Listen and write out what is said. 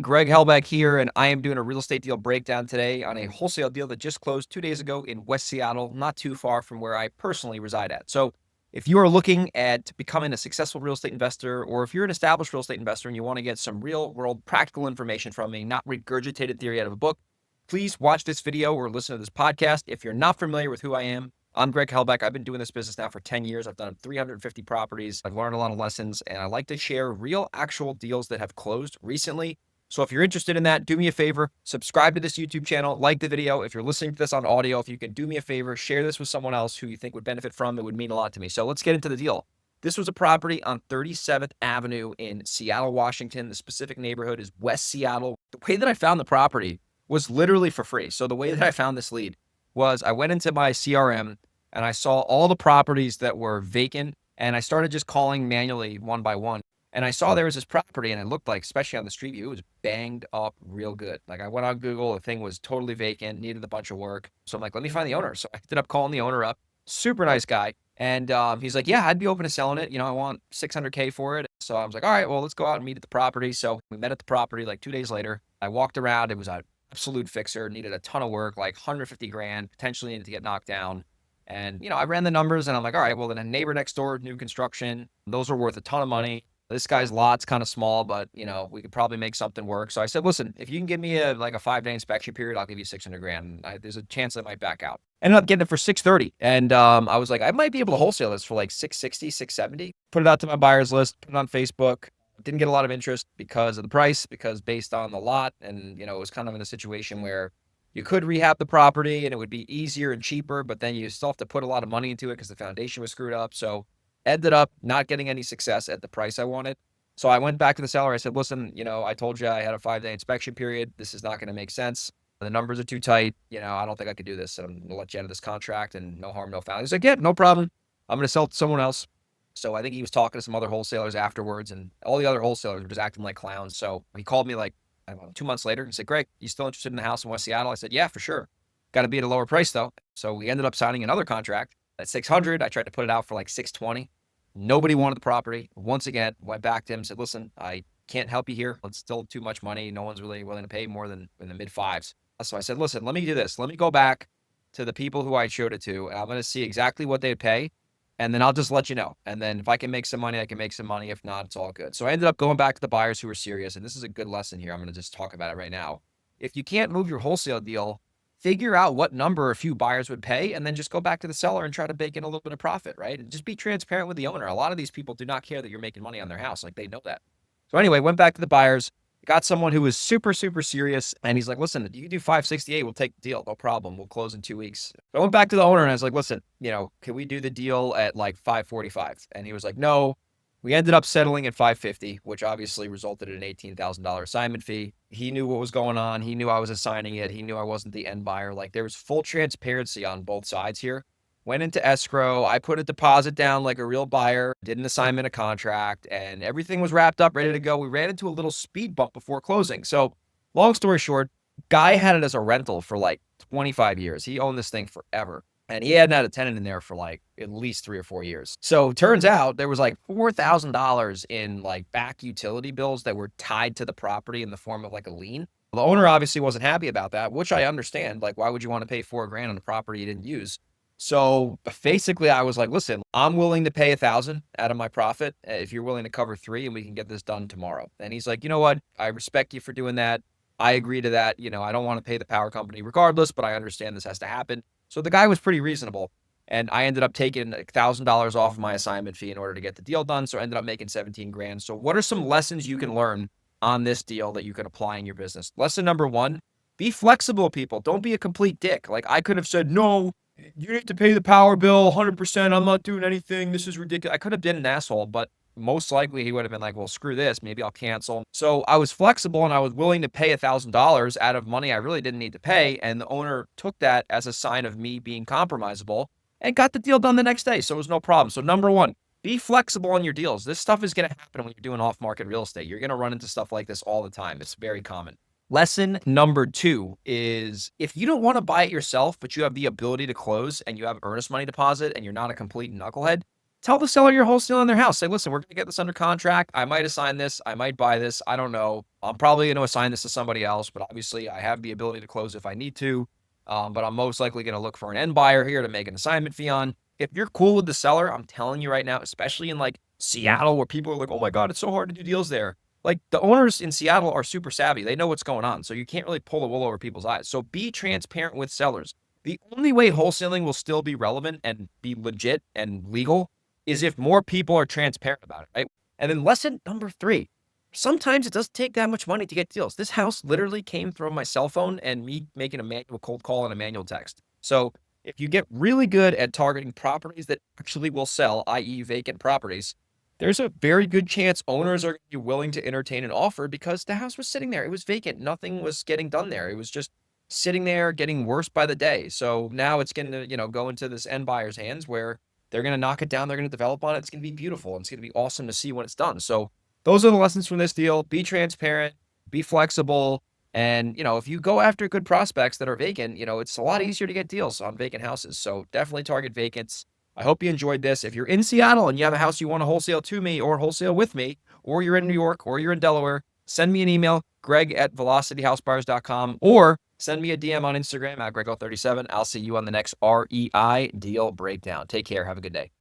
Greg Helbeck here, and I am doing a real estate deal breakdown today on a wholesale deal that just closed 2 days ago in West Seattle, not too far from where I personally reside at. So, if you are looking at becoming a successful real estate investor, or if you're an established real estate investor and you want to get some real world practical information from me, not regurgitated theory out of a book, please watch this video or listen to this podcast. If you're not familiar with who I am, I'm Greg Helbeck. I've been doing this business now for 10 years. I've done 350 properties. I've learned a lot of lessons, and I like to share real, actual deals that have closed recently. So if you're interested in that, do me a favor, subscribe to this YouTube channel, like the video. If you're listening to this on audio, if you can do me a favor, share this with someone else who you think would benefit from it, would mean a lot to me. So let's get into the deal. This was a property on 37th Avenue in Seattle, Washington. The specific neighborhood is West Seattle. The way that I found the property was literally for free. So the way that I found this lead was I went into my CRM and I saw all the properties that were vacant, and I started just calling manually one by one. And I saw there was this property, and it looked like, especially on the street view, it was banged up real good. Like, I went on Google, the thing was totally vacant, needed a bunch of work. So I'm like, let me find the owner. So I ended up calling the owner up. Super nice guy. And he's like, yeah, I'd be open to selling it. I want 600K for it. So I was like, all right, well, let's go out and meet at the property. So we met at the property like 2 days later. I walked around. It was an absolute fixer, needed a ton of work, like 150 grand, potentially needed to get knocked down. And, I ran the numbers and I'm like, all right, well, then a neighbor next door, new construction, those are worth a ton of money. This guy's lot's kind of small, but we could probably make something work. So I said, listen, if you can give me a 5-day inspection period, I'll give you 600 grand. There's a chance I might back out. Ended up getting it for 630. And I was like, I might be able to wholesale this for like 660, 670. Put it out to my buyers list, put it on Facebook. Didn't get a lot of interest because of the price, because based on the lot. And, it was kind of in a situation where you could rehab the property and it would be easier and cheaper, but then you still have to put a lot of money into it because the foundation was screwed up. So ended up not getting any success at the price I wanted. So I went back to the seller. I said, listen, I told you I had a 5-day inspection period. This is not going to make sense. The numbers are too tight. I don't think I could do this. So I'm going to let you out of this contract and no harm, no foul. He's like, yeah, no problem. I'm going to sell it to someone else. So I think he was talking to some other wholesalers afterwards, and all the other wholesalers were just acting like clowns. So he called me like, I don't know, 2 months later and said, Greg, you still interested in the house in West Seattle? I said, yeah, for sure. Got to be at a lower price though. So we ended up signing another contract at 600. I tried to put it out for like 620. Nobody wanted the property. Once again, went back to him, said, listen, I can't help you here. It's still too much money. No one's really willing to pay more than in the mid fives. So I said, listen, let me do this. Let me go back to the people who I showed it to, and I'm going to see exactly what they'd pay. And then I'll just let you know. And then if I can make some money, I can make some money. If not, it's all good. So I ended up going back to the buyers who were serious. And this is a good lesson here. I'm going to just talk about it right now. If you can't move your wholesale deal, figure out what number a few buyers would pay, and then just go back to the seller and try to bake in a little bit of profit, right? And just be transparent with the owner. A lot of these people do not care that you're making money on their house. Like, they know that. So anyway, went back to the buyers, got someone who was super, super serious. And he's like, listen, you can do 568. We'll take the deal. No problem. We'll close in 2 weeks. So I went back to the owner and I was like, listen, can we do the deal at like 545? And he was like, no. We ended up settling at 550, which obviously resulted in an $18,000 assignment fee. He knew what was going on. He knew I was assigning it. He knew I wasn't the end buyer. Like, there was full transparency on both sides here. Went into escrow. I put a deposit down like a real buyer, did an assignment, a contract, and everything was wrapped up, ready to go. We ran into a little speed bump before closing. So long story short, guy had it as a rental for like 25 years. He owned this thing forever. And he hadn't had a tenant in there for like at least 3 or 4 years. So turns out there was like $4,000 in like back utility bills that were tied to the property in the form of like a lien. The owner obviously wasn't happy about that, which I understand. Like, why would you want to pay $4,000 on a property you didn't use? So basically I was like, listen, I'm willing to pay 1,000 out of my profit if you're willing to cover 3 and we can get this done tomorrow. And he's like, you know what? I respect you for doing that. I agree to that. I don't want to pay the power company regardless, but I understand this has to happen. So the guy was pretty reasonable, and I ended up taking $1,000 off my assignment fee in order to get the deal done. So I ended up making 17 grand. So what are some lessons you can learn on this deal that you can apply in your business? Lesson number 1, be flexible, people. Don't be a complete dick. Like, I could have said, no, you need to pay the power bill 100%. I'm not doing anything. This is ridiculous. I could have been an asshole, but most likely he would have been like, well, screw this. Maybe I'll cancel. So I was flexible and I was willing to pay $1,000 out of money I really didn't need to pay. And the owner took that as a sign of me being compromisable and got the deal done the next day. So it was no problem. So number 1, be flexible on your deals. This stuff is going to happen when you're doing off-market real estate. You're going to run into stuff like this all the time. It's very common. Lesson number 2 is, if you don't want to buy it yourself, but you have the ability to close and you have earnest money deposit and you're not a complete knucklehead, Tell the seller you're wholesaling their house. Say, listen, we're going to get this under contract. I might assign this. I might buy this. I don't know. I'm probably going to assign this to somebody else, but obviously I have the ability to close if I need to. But I'm most likely going to look for an end buyer here to make an assignment fee on. If you're cool with the seller, I'm telling you right now, especially in like Seattle, where people are like, oh my God, it's so hard to do deals there. Like the owners in Seattle are super savvy. They know what's going on. So you can't really pull the wool over people's eyes. So be transparent with sellers. The only way wholesaling will still be relevant and be legit and legal is if more people are transparent about it, right? And then lesson number 3, sometimes it doesn't take that much money to get deals. This house literally came from my cell phone and me making a manual cold call and a manual text. So if you get really good at targeting properties that actually will sell, i.e. vacant properties, there's a very good chance owners are going to be willing to entertain an offer because the house was sitting there. It was vacant. Nothing was getting done there. It was just sitting there getting worse by the day. So now it's going to, go into this end buyer's hands where they're going to knock it down. They're going to develop on it. It's going to be beautiful. And it's going to be awesome to see when it's done. So those are the lessons from this deal. Be transparent, be flexible. And, if you go after good prospects that are vacant, it's a lot easier to get deals on vacant houses. So definitely target vacants. I hope you enjoyed this. If you're in Seattle and you have a house you want to wholesale to me or wholesale with me, or you're in New York or you're in Delaware, send me an email, greg@velocityhousebuyers.com, or send me a DM on Instagram at grego37. I'll see you on the next REI Deal Breakdown. Take care. Have a good day.